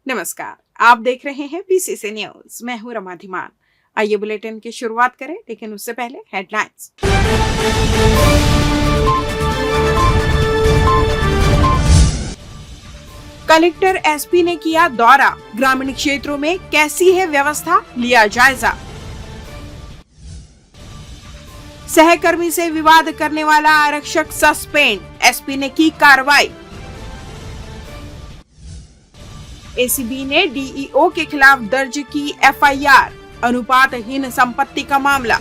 नमस्कार, आप देख रहे हैं पीसीसी न्यूज। मैं हूं रमा धीमान। आइए बुलेटिन की शुरुआत करें, लेकिन उससे पहले हेडलाइंस। कलेक्टर एसपी ने किया दौरा, ग्रामीण क्षेत्रों में कैसी है व्यवस्था, लिया जायजा। सहकर्मी से विवाद करने वाला आरक्षक सस्पेंड, एसपी ने की कार्रवाई। एसीबी ने डीईओ के खिलाफ दर्ज की एफआईआर, अनुपातहीन संपत्ति का मामला।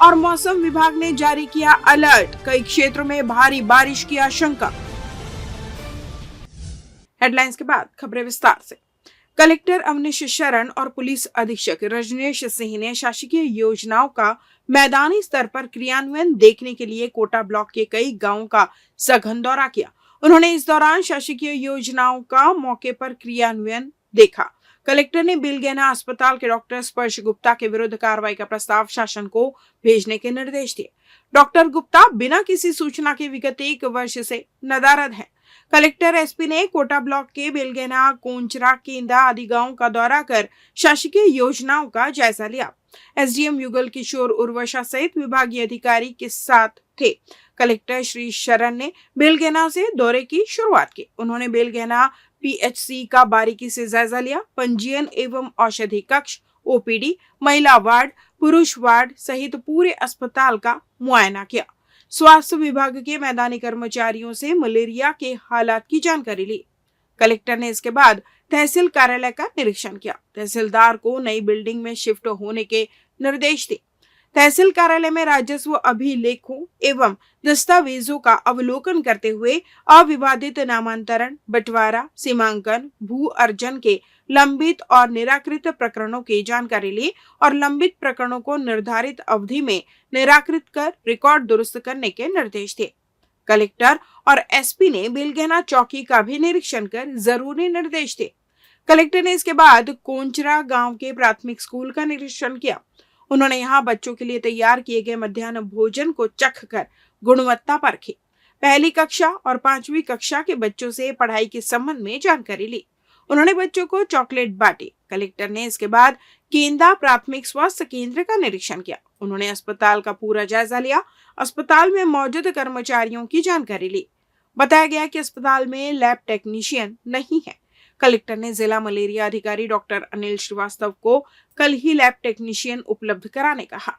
और मौसम विभाग ने जारी किया अलर्ट, कई क्षेत्रों में भारी बारिश की आशंका। हेडलाइंस के बाद खबरें विस्तार से। कलेक्टर अवनीश शरण और पुलिस अधीक्षक रजनीश सिंह ने शासकीय योजनाओं का मैदानी स्तर पर क्रियान्वयन देखने के लिए कोटा ब्लॉक के कई गांवों का सघन दौरा किया। उन्होंने इस दौरान शासकीय योजनाओं का मौके पर क्रियान्वयन देखा। कलेक्टर ने बिलगेना अस्पताल के डॉक्टर स्पर्श गुप्ता के विरुद्ध कार्रवाई का प्रस्ताव शासन को भेजने के निर्देश दिए। डॉक्टर गुप्ता बिना किसी सूचना के विगत 1 वर्ष से नदारद हैं। कलेक्टर एसपी ने कोटा ब्लॉक के बेलगेना, कोंचरा, केंदा आदि गांवों का दौरा कर शासकीय योजनाओं का जायजा लिया। एसडीएम युगल किशोर उर्वशा सहित विभागीय अधिकारी के साथ थे। कलेक्टर श्री शरण ने बेलगेना से दौरे की शुरुआत की। उन्होंने बेलगेना पीएचसी का बारीकी से जायजा लिया। पंजीयन एवं औषधि कक्ष, ओपीडी, महिला वार्ड, पुरुष वार्ड सहित पूरे अस्पताल का मुआयना किया। स्वास्थ्य विभाग के मैदानी कर्मचारियों से मलेरिया के हालात की जानकारी ली। कलेक्टर ने इसके बाद तहसील कार्यालय का निरीक्षण किया। तहसीलदार को नई बिल्डिंग में शिफ्ट होने के निर्देश दिए। तहसील कार्यालय में राजस्व अभिलेखों एवं दस्तावेजों का अवलोकन करते हुए अविवादित नामांतरण, बंटवारा, सीमांकन, भू अर्जन के लंबित और निराकृत प्रकरणों की जानकारी ली और लंबित प्रकरणों को निर्धारित अवधि में निराकृत कर रिकॉर्ड दुरुस्त करने के निर्देश दिए। कलेक्टर और एसपी ने बेलगेना चौकी का भी निरीक्षण कर जरूरी निर्देश दिए। कलेक्टर ने इसके बाद कोंचरा गांव के प्राथमिक स्कूल का निरीक्षण किया। उन्होंने यहाँ बच्चों के लिए तैयार किए गए मध्याह्न भोजन को चख कर गुणवत्ता परखी। पहली कक्षा और 5वीं कक्षा के बच्चों से पढ़ाई के संबंध में जानकारी ली। उन्होंने बच्चों को चॉकलेट बांटी। कलेक्टर ने इसके बाद केंदा प्राथमिक स्वास्थ्य केंद्र का निरीक्षण किया। उन्होंने अस्पताल का पूरा जायजा लिया। अस्पताल में मौजूद कर्मचारियों की जानकारी ली। बताया गया कि अस्पताल में लैब टेक्नीशियन नहीं है। कलेक्टर ने जिला मलेरिया अधिकारी डॉक्टर अनिल श्रीवास्तव को कल ही लैब टेक्नीशियन उपलब्ध कराने कहा।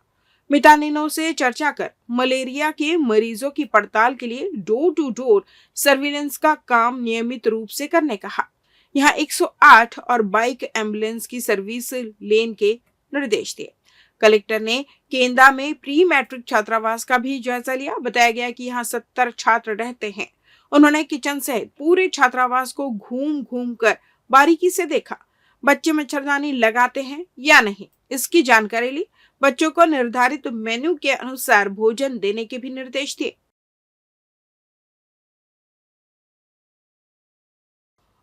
मितानिनों से चर्चा कर मलेरिया के मरीजों की पड़ताल के लिए डोर टू डोर सर्विलेंस का काम नियमित रूप से करने कहा। यहाँ 108 और बाइक एम्बुलेंस की सर्विस लेन के निर्देश दिए। कलेक्टर ने केंदा में प्री मैट्रिक छात्रावास का भी जायजा लिया। बताया गया कि यहाँ 70 छात्र रहते हैं। उन्होंने किचन सहित पूरे छात्रावास को घूम घूम कर बारीकी से देखा। बच्चे मच्छरदानी लगाते हैं या नहीं, इसकी जानकारी ली। बच्चों को निर्धारित मेन्यू के अनुसार भोजन देने के भी निर्देश दिए।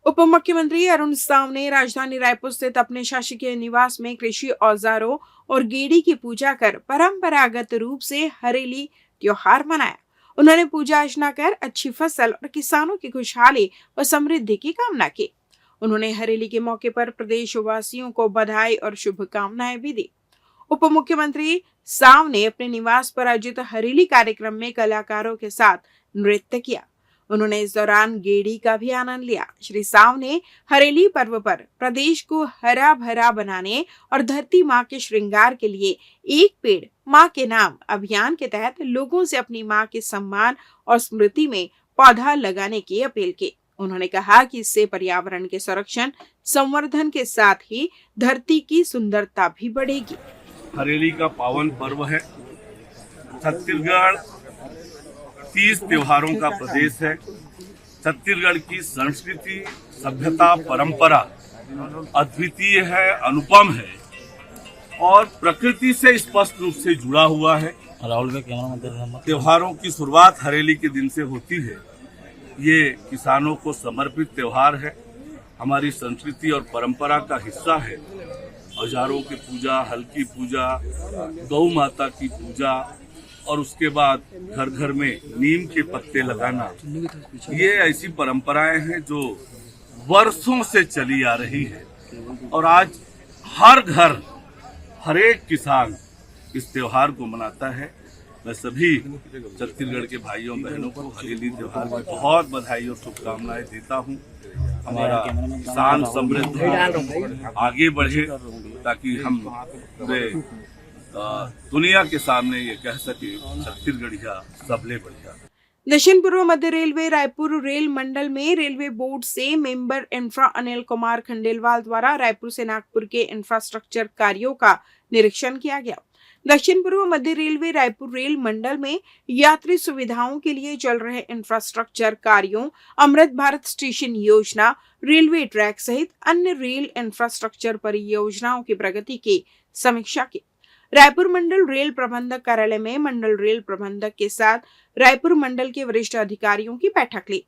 उप मुख्यमंत्री अरुण साव ने राजधानी रायपुर स्थित अपने शासकीय निवास में कृषि औजारों और गेड़ी की पूजा कर परंपरागत रूप से हरेली त्योहार मनाया। उन्होंने पूजा अर्चना कर अच्छी फसल और किसानों की खुशहाली व समृद्धि की कामना की। उन्होंने हरेली के मौके पर प्रदेशवासियों को बधाई और शुभकामनाएं भी दी। उप मुख्यमंत्री साव ने अपने निवास पर आयोजित हरेली कार्यक्रम में कलाकारों के साथ नृत्य किया। उन्होंने इस दौरान गेड़ी का भी आनंद लिया। श्री साव ने हरेली पर्व पर प्रदेश को हरा भरा बनाने और धरती माँ के श्रृंगार के लिए एक पेड़ माँ के नाम अभियान के तहत लोगों से अपनी माँ के सम्मान और स्मृति में पौधा लगाने की अपील की। उन्होंने कहा कि इससे पर्यावरण के संरक्षण संवर्धन के साथ ही धरती की सुंदरता भी बढ़ेगी। हरेली का पावन पर्व है। छत्तीसगढ़ 30 त्योहारों का प्रदेश है। छत्तीसगढ़ की संस्कृति, सभ्यता, परंपरा अद्वितीय है, अनुपम है और प्रकृति से स्पष्ट रूप से जुड़ा हुआ है। त्योहारों की शुरुआत हरेली के दिन से होती है। ये किसानों को समर्पित त्योहार है, हमारी संस्कृति और परंपरा का हिस्सा है। औजारों की पूजा, हल की पूजा, गौ माता की पूजा, और उसके बाद घर घर में नीम के पत्ते लगाना, ये ऐसी परंपराएं हैं जो वर्षों से चली आ रही है और आज हर घर, हर एक किसान इस त्योहार को मनाता है। मैं सभी छत्तीसगढ़ के भाइयों बहनों को हरेली त्योहार की बहुत बधाई और शुभकामनाएं देता हूं। हमारा किसान समृद्ध आगे बढ़े ताकि हम पूरे दुनिया के सामने ये कह सके छत्तीसगढ़िया सबले बढ़िया। दक्षिण पूर्व मध्य रेलवे रायपुर रेल मंडल में रेलवे बोर्ड से मेंबर इंफ्रा अनिल कुमार खंडेलवाल द्वारा रायपुर से नागपुर के इंफ्रास्ट्रक्चर कार्यों का निरीक्षण किया गया। दक्षिण पूर्व मध्य रेलवे रायपुर रेल मंडल में यात्री सुविधाओं के लिए चल रहे इंफ्रास्ट्रक्चर कार्यों, अमृत भारत स्टेशन योजना, रेलवे ट्रैक सहित अन्य रेल इंफ्रास्ट्रक्चर परियोजनाओं की प्रगति की समीक्षा की। रायपुर मंडल रेल प्रबंधक कार्यालय में मंडल रेल प्रबंधक के साथ रायपुर मंडल के वरिष्ठ अधिकारियों की बैठक ली।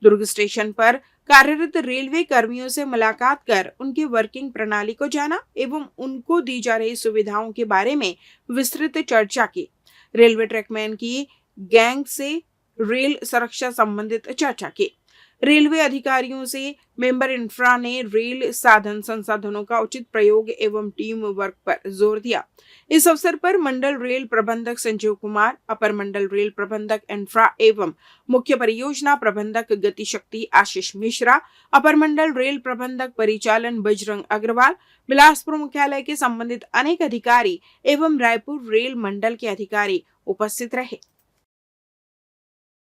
दुर्ग स्टेशन पर कार्यरत रेलवे कर्मियों से मुलाकात कर उनकी वर्किंग प्रणाली को जाना एवं उनको दी जा रही सुविधाओं के बारे में विस्तृत चर्चा की। रेलवे ट्रैकमैन की गैंग से रेल सुरक्षा संबंधित चर्चा की। रेलवे अधिकारियों से मेंबर इंफ्रा ने रेल साधन संसाधनों का उचित प्रयोग एवं टीम वर्क पर जोर दिया। इस अवसर पर मंडल रेल प्रबंधक संजीव कुमार, अपर मंडल रेल प्रबंधक इंफ्रा एवं मुख्य परियोजना प्रबंधक गति शक्ति आशीष मिश्रा, अपर मंडल रेल प्रबंधक परिचालन बजरंग अग्रवाल, बिलासपुर मुख्यालय के संबंधित अनेक अधिकारी एवं रायपुर रेल मंडल के अधिकारी उपस्थित रहे।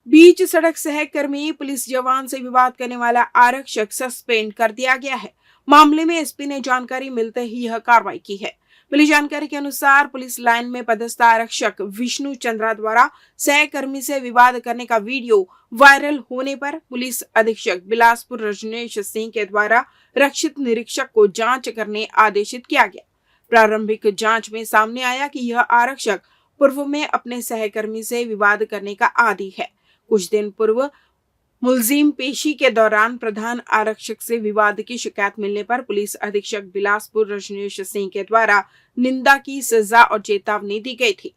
बीच सड़क सहकर्मी पुलिस जवान से विवाद करने वाला आरक्षक सस्पेंड कर दिया गया है। मामले में एसपी ने जानकारी मिलते ही यह कार्रवाई की है। मिली जानकारी के अनुसार पुलिस लाइन में पदस्थ आरक्षक विष्णु चंद्रा द्वारा सहकर्मी से विवाद करने का वीडियो वायरल होने पर पुलिस अधीक्षक बिलासपुर रजनेश सिंह के द्वारा रक्षित निरीक्षक को जांच करने आदेशित किया गया। प्रारंभिक जांच में सामने आया कि यह आरक्षक पूर्व में अपने सहकर्मी से विवाद करने का आदी है। कुछ दिन पूर्व मुलजिम पेशी के दौरान प्रधान आरक्षक से विवाद की शिकायत मिलने पर पुलिस अधीक्षक बिलासपुर रजनेश सिंह के द्वारा निंदा की सजा और चेतावनी दी गई थी।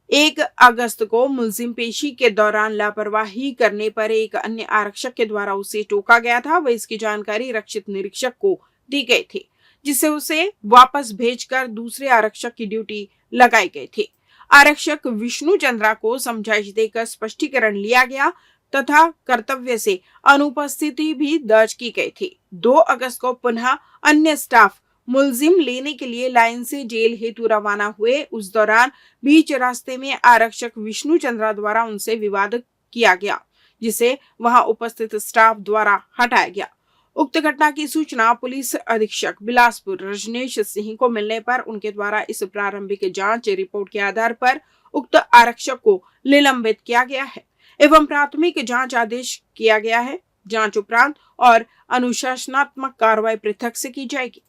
1 अगस्त को मुलजिम पेशी के दौरान लापरवाही करने पर एक अन्य आरक्षक के द्वारा उसे टोका गया था। वह इसकी जानकारी रक्षित निरीक्षक को दी गई थी, जिससे उसे वापस भेजकर दूसरे आरक्षक की ड्यूटी लगाई गई थी। आरक्षक विष्णु चंद्रा को समझाइश देकर स्पष्टीकरण लिया गया तथा कर्तव्य से अनुपस्थिति भी दर्ज की गई थी। 2 अगस्त को पुनः अन्य स्टाफ मुलजिम लेने के लिए लाइन से जेल हेतु रवाना हुए। उस दौरान बीच रास्ते में आरक्षक विष्णु चंद्रा द्वारा उनसे विवाद किया गया, जिसे वहां उपस्थित स्टाफ द्वारा हटाया गया। उक्त घटना की सूचना पुलिस अधीक्षक बिलासपुर रजनेश सिंह को मिलने पर उनके द्वारा इस प्रारंभिक जांच रिपोर्ट के आधार पर उक्त आरक्षक को निलंबित किया गया है एवं प्राथमिक जांच आदेश किया गया है। जांच उपरांत और अनुशासनात्मक कार्रवाई पृथक से की जाएगी।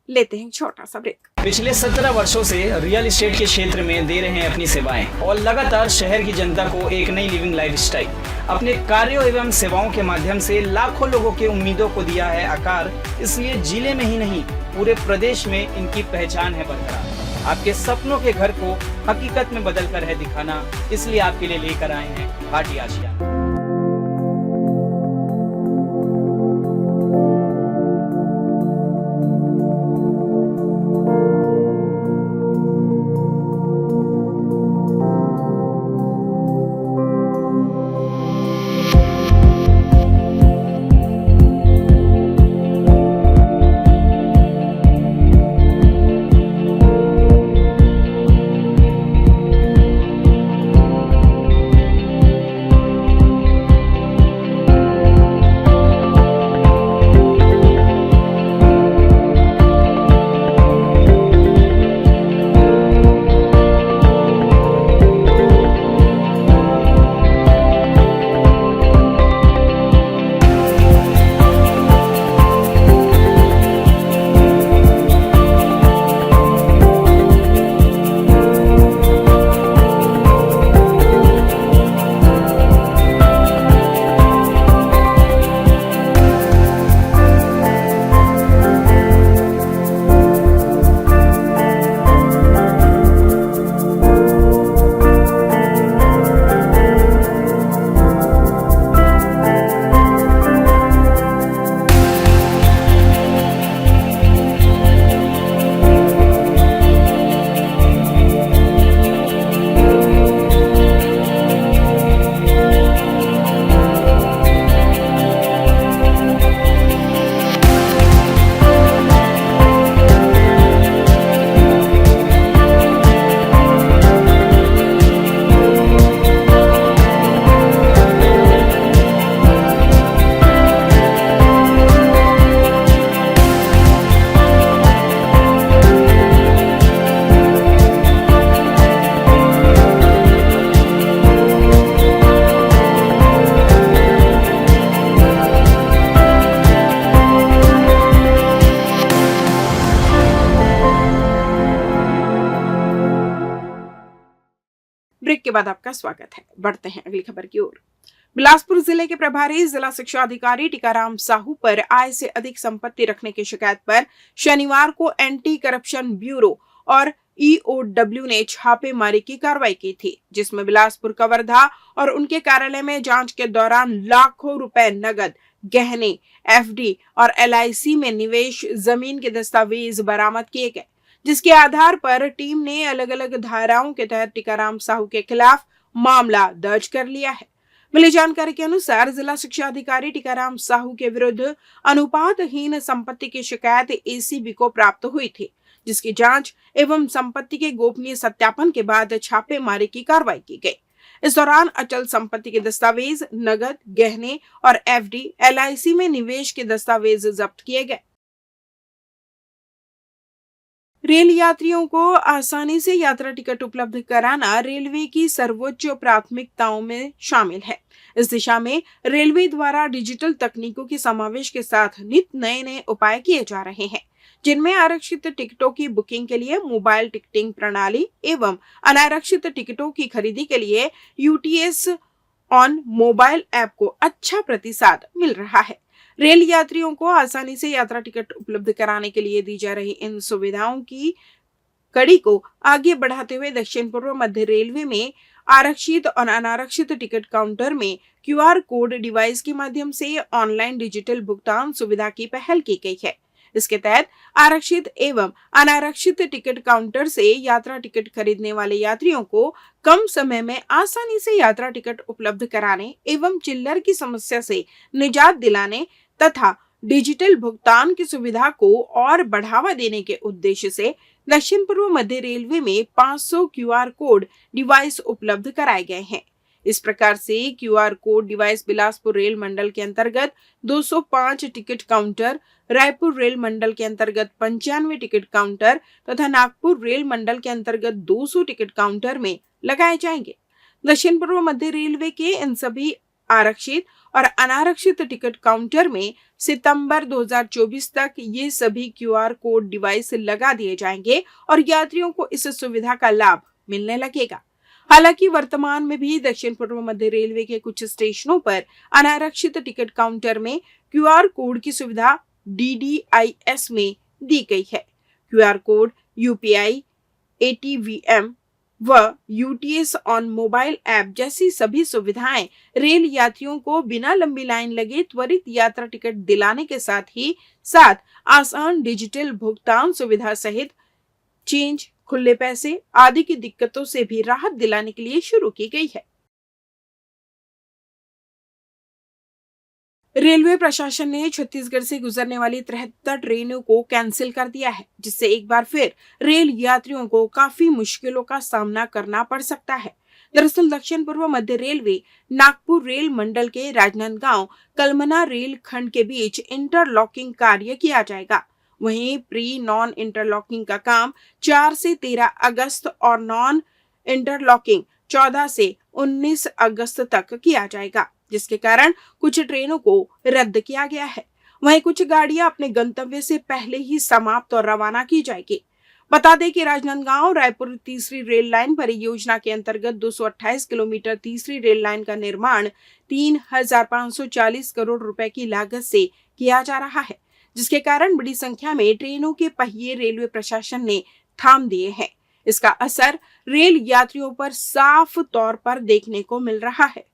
लेते हैं छोटा सा ब्रेक। पिछले 17 वर्षों से रियल एस्टेट के क्षेत्र में दे रहे हैं अपनी सेवाएं और लगातार शहर की जनता को एक नई लिविंग लाइफस्टाइल। अपने कार्यों एवं सेवाओं के माध्यम से लाखों लोगों की उम्मीदों को दिया है आकार। इसलिए जिले में ही नहीं पूरे प्रदेश में इनकी पहचान है बरकरार। आपके सपनों के घर को हकीकत में बदल कर है दिखाना, इसलिए आपके लिए लेकर आए हैं भाटी आशियाना। के बाद आपका स्वागत है। बढ़ते हैं अगली खबर की ओर। बिलासपुर जिले के प्रभारी जिला शिक्षा अधिकारी टीकाराम साहू पर आय से अधिक संपत्ति रखने की शिकायत पर शनिवार को एंटी करप्शन ब्यूरो और EOW ने छापेमारी की कार्रवाई की थी, जिसमें बिलासपुर कवर्धा और उनके कार्यालय में जांच के दौरान लाखों रुपए नगद, गहने, FD और LIC में निवेश, जमीन के दस्तावेज बरामद किए गए, जिसके आधार पर टीम ने अलग अलग धाराओं के तहत टीकाराम साहू के खिलाफ मामला दर्ज कर लिया है। मिली जानकारी के अनुसार जिला शिक्षा अधिकारी टीकाराम साहू के विरुद्ध अनुपातहीन संपत्ति की शिकायत ACB को प्राप्त हुई थी, जिसकी जांच एवं संपत्ति के गोपनीय सत्यापन के बाद छापेमारी की कार्रवाई की गई। इस दौरान अचल संपत्ति के दस्तावेज, नगद, गहने और FD, LIC में निवेश के दस्तावेज जब्त किए गए। रेल यात्रियों को आसानी से यात्रा टिकट उपलब्ध कराना रेलवे की सर्वोच्च प्राथमिकताओं में शामिल है। इस दिशा में रेलवे द्वारा डिजिटल तकनीकों के समावेश के साथ नित नए उपाय किए जा रहे हैं, जिनमें आरक्षित टिकटों की बुकिंग के लिए मोबाइल टिकटिंग प्रणाली एवं अनारक्षित टिकटों की खरीदी के लिए UTS ऑन मोबाइल ऐप को अच्छा प्रतिसाद मिल रहा है। रेल यात्रियों को आसानी से यात्रा टिकट उपलब्ध कराने के लिए दी जा रही इन सुविधाओं की कड़ी को आगे बढ़ाते हुए दक्षिण पूर्व मध्य रेलवे में आरक्षित और अनारक्षित टिकट काउंटर में QR कोड डिवाइस के माध्यम से ऑनलाइन डिजिटल भुगतान सुविधा की पहल की गई है। इसके तहत आरक्षित एवं अनारक्षित टिकट काउंटर से यात्रा टिकट खरीदने वाले यात्रियों को कम समय में आसानी से यात्रा टिकट उपलब्ध कराने एवं चिल्लर की समस्या से निजात दिलाने तथा डिजिटल भुगतान की सुविधा को और बढ़ावा देने के उद्देश्य से दक्षिण पूर्व मध्य रेलवे में 500 QR कोड डिवाइस उपलब्ध कराए गए हैं। इस प्रकार से QR code device Bilaspur rail मंडल के अंतर्गत 205 टिकट काउंटर, रायपुर रेल मंडल के अंतर्गत 95 टिकट काउंटर तथा नागपुर रेल मंडल के अंतर्गत 200 टिकट काउंटर में लगाए जाएंगे। दक्षिण पूर्व मध्य रेलवे के इन सभी आरक्षित और अनारक्षित टिकट काउंटर में सितंबर 2024 तक ये सभी QR कोड डिवाइस लगा दिए जाएंगे और यात्रियों को इस सुविधा का लाभ मिलने लगेगा। हालांकि वर्तमान में भी दक्षिण पूर्व मध्य रेलवे के कुछ स्टेशनों पर अनारक्षित टिकट काउंटर में QR कोड की सुविधा DDIS में दी गई है। QR कोड, UPI, ATVM व UTS ऑन मोबाइल ऐप जैसी सभी सुविधाएं रेल यात्रियों को बिना लंबी लाइन लगे त्वरित यात्रा टिकट दिलाने के साथ आसान डिजिटल भुगतान सुविधा सहित चेंज, खुले पैसे आदि की दिक्कतों से भी राहत दिलाने के लिए शुरू की गई है। रेलवे प्रशासन ने छत्तीसगढ़ से गुजरने वाली 73 ट्रेनों को कैंसिल कर दिया है, जिससे एक बार फिर रेल यात्रियों को काफी मुश्किलों का सामना करना पड़ सकता है। दरअसल दक्षिण पूर्व मध्य रेलवे नागपुर रेल मंडल के राजनांदगांव कलमना रेल खंड के बीच इंटरलॉकिंग कार्य किया जाएगा। वहीं प्री नॉन इंटरलॉकिंग का काम 4 से 13 अगस्त और नॉन इंटरलॉकिंग 14 से 19 अगस्त तक किया जाएगा, जिसके कारण कुछ ट्रेनों को रद्द किया गया है। वहीं कुछ गाड़ियां अपने गंतव्य से पहले ही समाप्त और रवाना की जाएगी। बता दें कि राजनांदगांव रायपुर तीसरी रेल लाइन परियोजना के अंतर्गत 228 किलोमीटर तीसरी रेल लाइन का निर्माण 3,540 करोड़ रुपए की लागत से किया जा रहा है, जिसके कारण बड़ी संख्या में ट्रेनों के पहिए रेलवे प्रशासन ने थाम दिए हैं। इसका असर रेल यात्रियों पर साफ तौर पर देखने को मिल रहा है।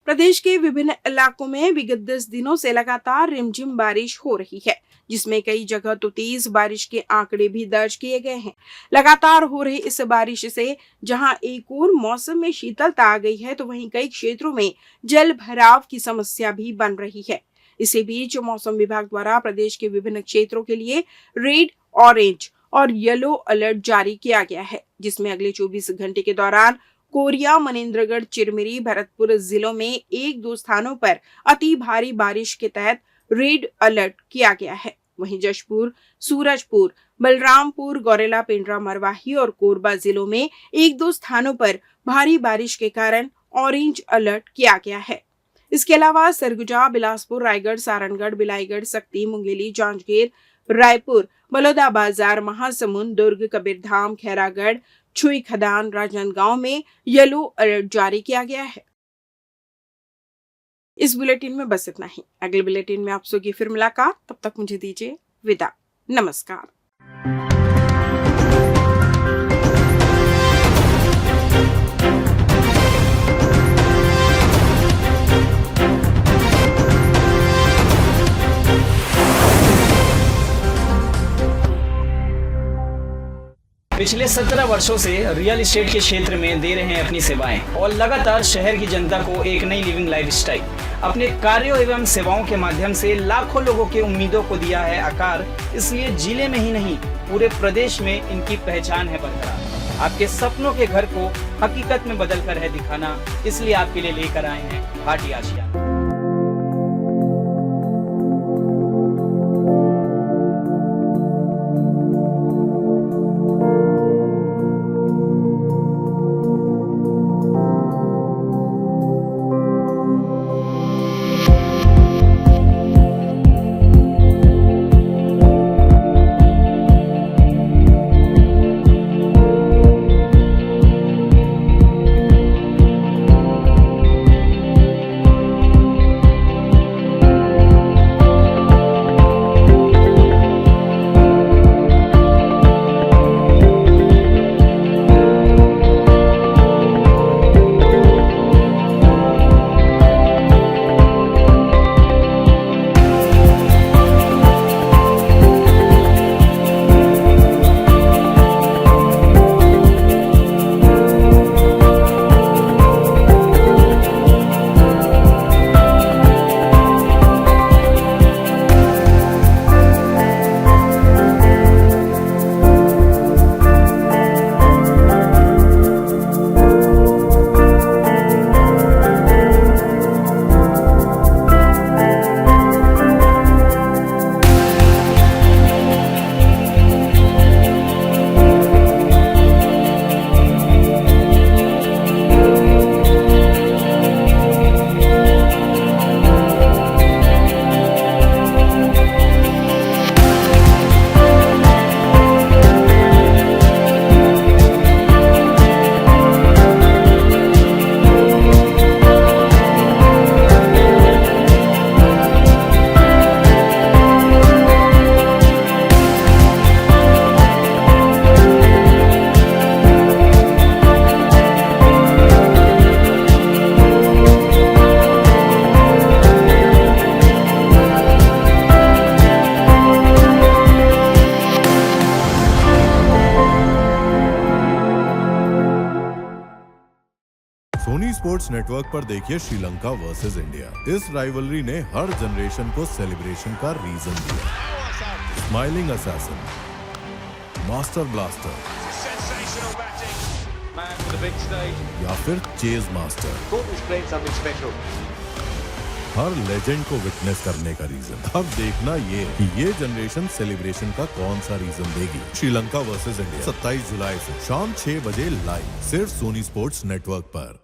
प्रदेश के विभिन्न इलाकों में विगत 10 दिनों से लगातार रिमझिम बारिश हो रही है, जिसमें कई जगह तो तेज बारिश के आंकड़े भी दर्ज किए गए हैं। लगातार हो रही इस बारिश से जहां एक और मौसम में शीतलता आ गई है, तो वहीं कई क्षेत्रों में जल भराव की समस्या भी बन रही है। इसी बीच मौसम विभाग द्वारा प्रदेश के विभिन्न क्षेत्रों के लिए रेड, ऑरेंज और येलो अलर्ट जारी किया गया है, जिसमें अगले 24 घंटे के दौरान कोरिया, मनेंद्रगढ़, चिरमिरी, भरतपुर जिलों में 1-2 स्थानों पर अति भारी बारिश के तहत रेड अलर्ट किया गया है। वहीं जशपुर, सूरजपुर, बलरामपुर, गौरेला, पेंड्रा, मरवाही और कोरबा जिलों में 1-2 स्थानों पर भारी बारिश के कारण ऑरेंज अलर्ट किया गया है। इसके अलावा सरगुजा, बिलासपुर, रायगढ़, सारणगढ़, बिलाईगढ़, सक्ती, मुंगेली, जांजगीर, रायपुर, बलौदाबाजार, महासमुंद, दुर्ग, कबीरधाम, खैरागढ़, छुई खदान राजनांदगांव में येलो अलर्ट जारी किया गया है। इस बुलेटिन में बस इतना ही। अगले बुलेटिन में आपसे की फिर मुलाकात, तब तक मुझे दीजिए विदा। नमस्कार। पिछले 17 वर्षों से रियल एस्टेट के क्षेत्र में दे रहे हैं अपनी सेवाएं और लगातार शहर की जनता को एक नई लिविंग लाइफस्टाइल। अपने कार्यों एवं सेवाओं के माध्यम से लाखों लोगों की उम्मीदों को दिया है आकार। इसलिए जिले में ही नहीं, पूरे प्रदेश में इनकी पहचान है बरकरार। आपके सपनों के घर को हकीकत में बदल कर है दिखाना, इसलिए आपके लिए लेकर आए हैं भाटी आशिया। सोनी स्पोर्ट्स नेटवर्क पर देखिए श्रीलंका वर्सेस इंडिया। इस राइवलरी ने हर जनरेशन को सेलिब्रेशन का रीजन दिया। स्माइलिंग असैसिन, मास्टर ब्लास्टर या फिर चेज मास्टर, हर लेजेंड को विटनेस करने का रीजन। अब देखना ये कि ये जनरेशन सेलिब्रेशन का कौन सा रीजन देगी। श्रीलंका वर्सेस इंडिया 27 जुलाई से शाम 6 बजे लाइव, सिर्फ सोनी स्पोर्ट्स नेटवर्क पर।